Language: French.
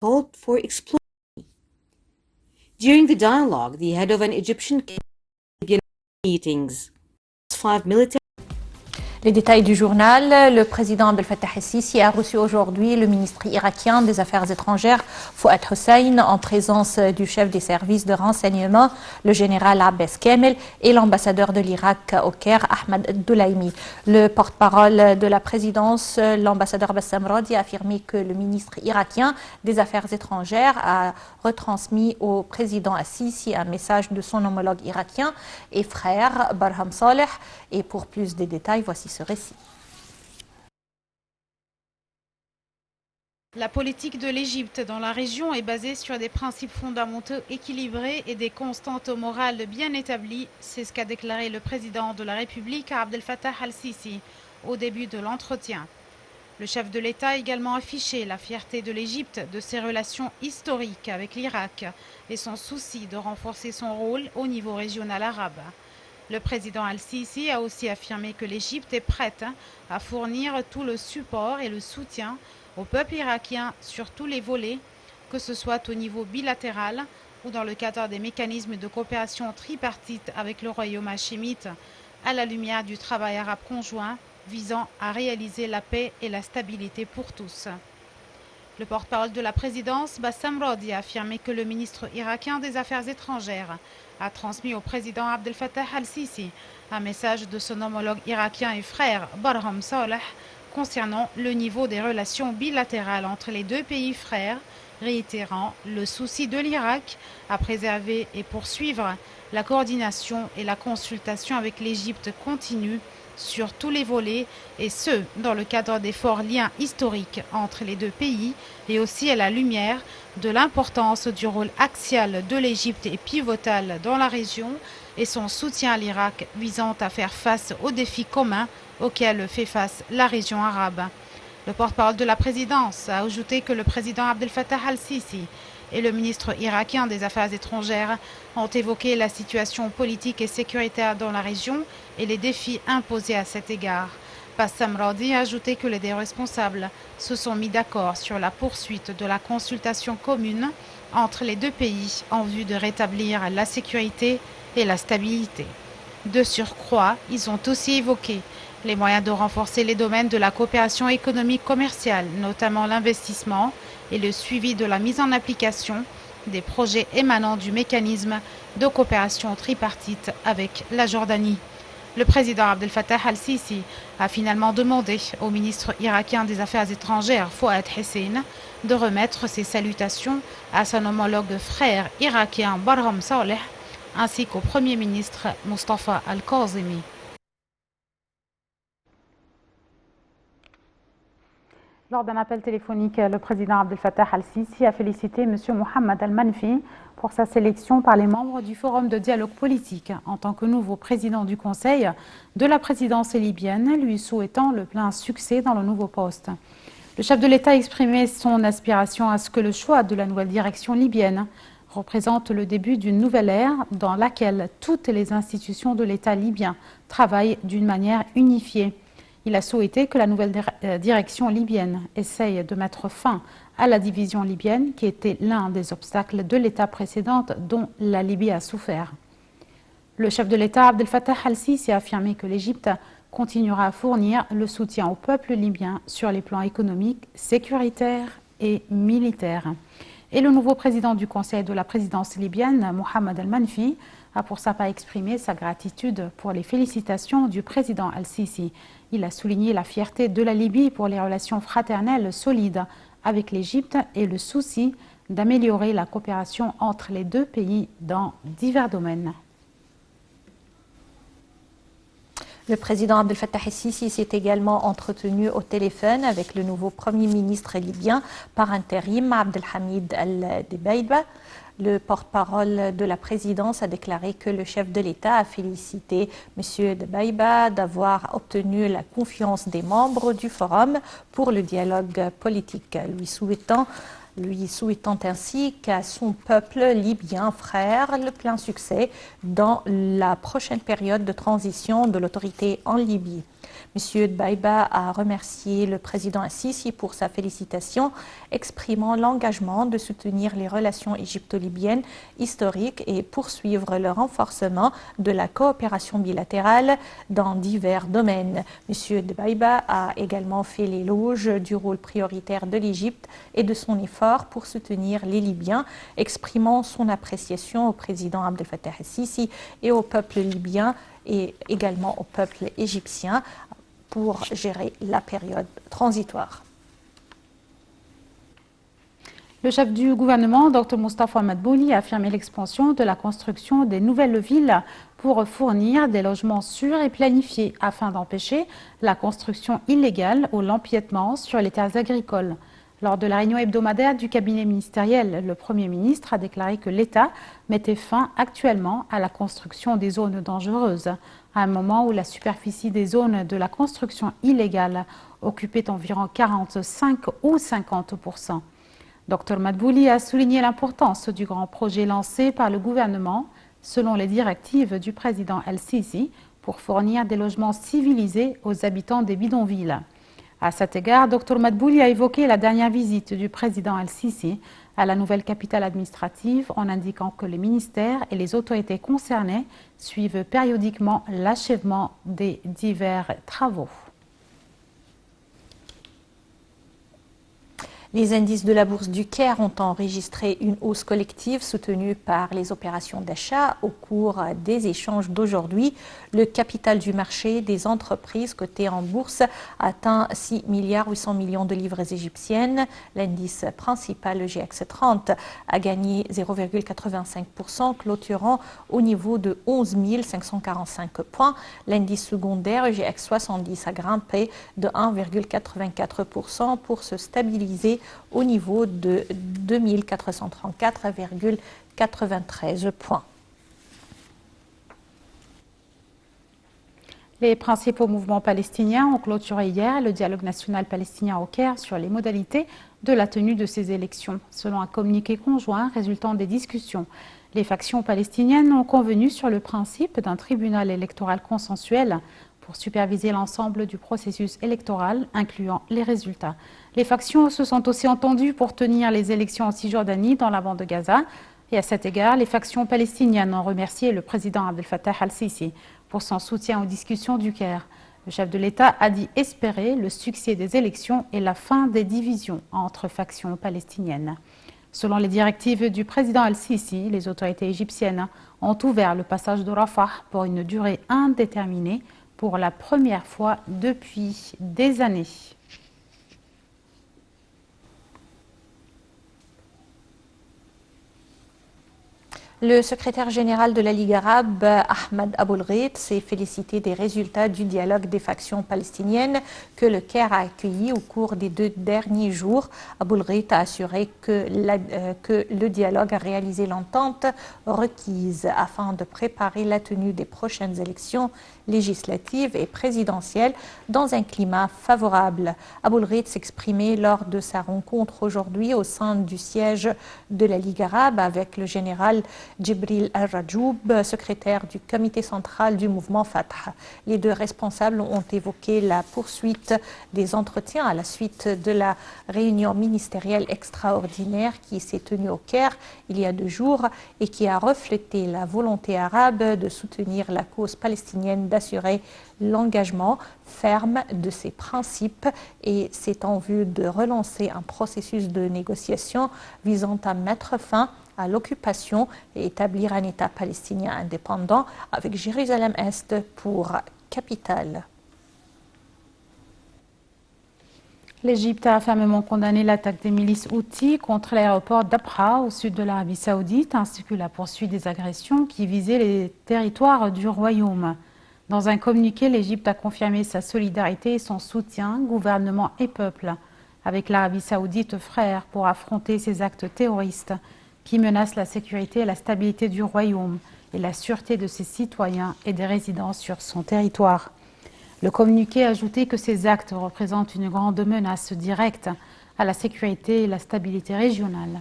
called for exploiting. During the dialogue, the head of an Egyptian meetings, 5 military. Les détails du journal. Le président Abdel Fattah el-Sisi a reçu aujourd'hui le ministre irakien des Affaires étrangères, Fouad Hussein, en présence du chef des services de renseignement, le général Abbas Kamel, et l'ambassadeur de l'Irak au Caire, Ahmad Doulaimi. Le porte-parole de la présidence, l'ambassadeur Bassam Radi, a affirmé que le ministre irakien des Affaires étrangères a retransmis au président el-Sisi un message de son homologue irakien et frère, Barham Saleh. Et pour plus de détails, voici ce récit. La politique de l'Égypte dans la région est basée sur des principes fondamentaux équilibrés et des constantes morales bien établies. C'est ce qu'a déclaré le président de la République, Abdel Fattah el-Sisi, au début de l'entretien. Le chef de l'État a également affiché la fierté de l'Égypte de ses relations historiques avec l'Irak et son souci de renforcer son rôle au niveau régional arabe. Le président el-Sisi a aussi affirmé que l'Égypte est prête à fournir tout le support et le soutien au peuple irakien sur tous les volets, que ce soit au niveau bilatéral ou dans le cadre des mécanismes de coopération tripartite avec le royaume hachémite, à la lumière du travail arabe conjoint visant à réaliser la paix et la stabilité pour tous. Le porte-parole de la présidence, Bassam Radi, a affirmé que le ministre irakien des Affaires étrangères a transmis au président Abdel Fattah el-Sisi un message de son homologue irakien et frère, Barham Saleh, concernant le niveau des relations bilatérales entre les deux pays frères, réitérant le souci de l'Irak à préserver et poursuivre la coordination et la consultation avec l'Égypte continue sur tous les volets, et ce, dans le cadre des forts liens historiques entre les deux pays, et aussi à la lumière de l'importance du rôle axial de l'Égypte et pivotal dans la région, et son soutien à l'Irak visant à faire face aux défis communs auxquels fait face la région arabe. Le porte-parole de la présidence a ajouté que le président Abdel Fattah el-Sisi et le ministre irakien des Affaires étrangères ont évoqué la situation politique et sécuritaire dans la région et les défis imposés à cet égard. Bassam Radi a ajouté que les deux responsables se sont mis d'accord sur la poursuite de la consultation commune entre les deux pays en vue de rétablir la sécurité et la stabilité. De surcroît, ils ont aussi évoqué les moyens de renforcer les domaines de la coopération économique commerciale, notamment l'investissement et le suivi de la mise en application des projets émanant du mécanisme de coopération tripartite avec la Jordanie. Le président Abdel Fattah el-Sisi a finalement demandé au ministre irakien des Affaires étrangères, Fouad Hussein, de remettre ses salutations à son homologue frère irakien Barham Saleh, ainsi qu'au Premier ministre Mustafa al-Kazemi. Lors d'un appel téléphonique, le président Abdel Fattah el-Sisi a félicité M. Mohamed al-Manfi pour sa sélection par les membres du Forum de dialogue politique en tant que nouveau président du Conseil de la présidence libyenne, lui souhaitant le plein succès dans le nouveau poste. Le chef de l'État a exprimé son aspiration à ce que le choix de la nouvelle direction libyenne représente le début d'une nouvelle ère dans laquelle toutes les institutions de l'État libyen travaillent d'une manière unifiée. Il a souhaité que la nouvelle direction libyenne essaye de mettre fin à la division libyenne qui était l'un des obstacles de l'État précédent dont la Libye a souffert. Le chef de l'État Abdel Fattah el-Sisi a affirmé que l'Égypte continuera à fournir le soutien au peuple libyen sur les plans économiques, sécuritaires et militaires. Et le nouveau président du Conseil de la présidence libyenne, Mohamed al-Manfi, a pour sa part exprimé sa gratitude pour les félicitations du président el-Sisi. Il a souligné la fierté de la Libye pour les relations fraternelles solides avec l'Égypte et le souci d'améliorer la coopération entre les deux pays dans divers domaines. Le président Abdel Fattah el-Sisi s'est également entretenu au téléphone avec le nouveau Premier ministre libyen par intérim, Abdelhamid al-Debaiba. Le porte-parole de la présidence a déclaré que le chef de l'État a félicité M. Debaiba d'avoir obtenu la confiance des membres du Forum pour le dialogue politique, lui souhaitant ainsi qu'à son peuple libyen frère le plein succès dans la prochaine période de transition de l'autorité en Libye. M. Dbaïba a remercié le président Al-Sisi pour sa félicitation, exprimant l'engagement de soutenir les relations égypto-libyennes historiques et poursuivre le renforcement de la coopération bilatérale dans divers domaines. M. Dbaïba a également fait l'éloge du rôle prioritaire de l'Égypte et de son effort pour soutenir les Libyens, exprimant son appréciation au président Abdel Fattah Al-Sisi et au peuple libyen et également au peuple égyptien pour gérer la période transitoire. Le chef du gouvernement, Dr Moustapha Madbouli, a affirmé l'expansion de la construction des nouvelles villes pour fournir des logements sûrs et planifiés afin d'empêcher la construction illégale ou l'empiètement sur les terres agricoles. Lors de la réunion hebdomadaire du cabinet ministériel, le Premier ministre a déclaré que l'État mettait fin actuellement à la construction des zones dangereuses, à un moment où la superficie des zones de la construction illégale occupait environ 45 ou 50%. Dr Madbouli a souligné l'importance du grand projet lancé par le gouvernement, selon les directives du président El-Sisi, pour fournir des logements civilisés aux habitants des bidonvilles. À cet égard, Dr Madbouli a évoqué la dernière visite du président El-Sisi à la nouvelle capitale administrative en indiquant que les ministères et les autorités concernées suivent périodiquement l'achèvement des divers travaux. Les indices de la bourse du Caire ont enregistré une hausse collective soutenue par les opérations d'achat au cours des échanges d'aujourd'hui. Le capital du marché des entreprises cotées en bourse atteint 6,8 milliards de livres égyptiennes. L'indice principal, le GX30, a gagné 0,85%, clôturant au niveau de 11 545 points. L'indice secondaire, le GX70, a grimpé de 1,84% pour se stabiliser au niveau de 2434,93 points. Les principaux mouvements palestiniens ont clôturé hier le dialogue national palestinien au Caire sur les modalités de la tenue de ces élections. Selon un communiqué conjoint résultant des discussions, les factions palestiniennes ont convenu sur le principe d'un tribunal électoral consensuel pour superviser l'ensemble du processus électoral, incluant les résultats. Les factions se sont aussi entendues pour tenir les élections en Cisjordanie dans la bande de Gaza. Et à cet égard, les factions palestiniennes ont remercié le président Abdel Fattah Al-Sisi pour son soutien aux discussions du Caire. Le chef de l'État a dit espérer le succès des élections et la fin des divisions entre factions palestiniennes. Selon les directives du président Al-Sisi, les autorités égyptiennes ont ouvert le passage de Rafah pour une durée indéterminée pour la première fois depuis des années. Le secrétaire général de la Ligue arabe, Ahmed Aboulghait, s'est félicité des résultats du dialogue des factions palestiniennes que le Caire a accueilli au cours des 2 derniers jours. Aboulghait a assuré que le dialogue a réalisé l'entente requise afin de préparer la tenue des prochaines élections législatives et présidentielles dans un climat favorable. Aboulghait s'exprimait lors de sa rencontre aujourd'hui au sein du siège de la Ligue arabe avec le général Djibril Al-Rajoub, secrétaire du comité central du mouvement Fatah. Les deux responsables ont évoqué la poursuite des entretiens à la suite de la réunion ministérielle extraordinaire qui s'est tenue au Caire il y a 2 jours et qui a reflété la volonté arabe de soutenir la cause palestinienne, d'assurer l'engagement ferme de ses principes et c'est en vue de relancer un processus de négociation visant à mettre fin à l'occupation et établir un État palestinien indépendant avec Jérusalem-Est pour capitale. L'Égypte a fermement condamné l'attaque des milices Houthis contre l'aéroport d'Abha au sud de l'Arabie saoudite ainsi que la poursuite des agressions qui visaient les territoires du royaume. Dans un communiqué, l'Égypte a confirmé sa solidarité et son soutien, gouvernement et peuple, avec l'Arabie saoudite frère pour affronter ces actes terroristes qui menacent la sécurité et la stabilité du royaume et la sûreté de ses citoyens et des résidents sur son territoire. Le communiqué a ajouté que ces actes représentent une grande menace directe à la sécurité et la stabilité régionale.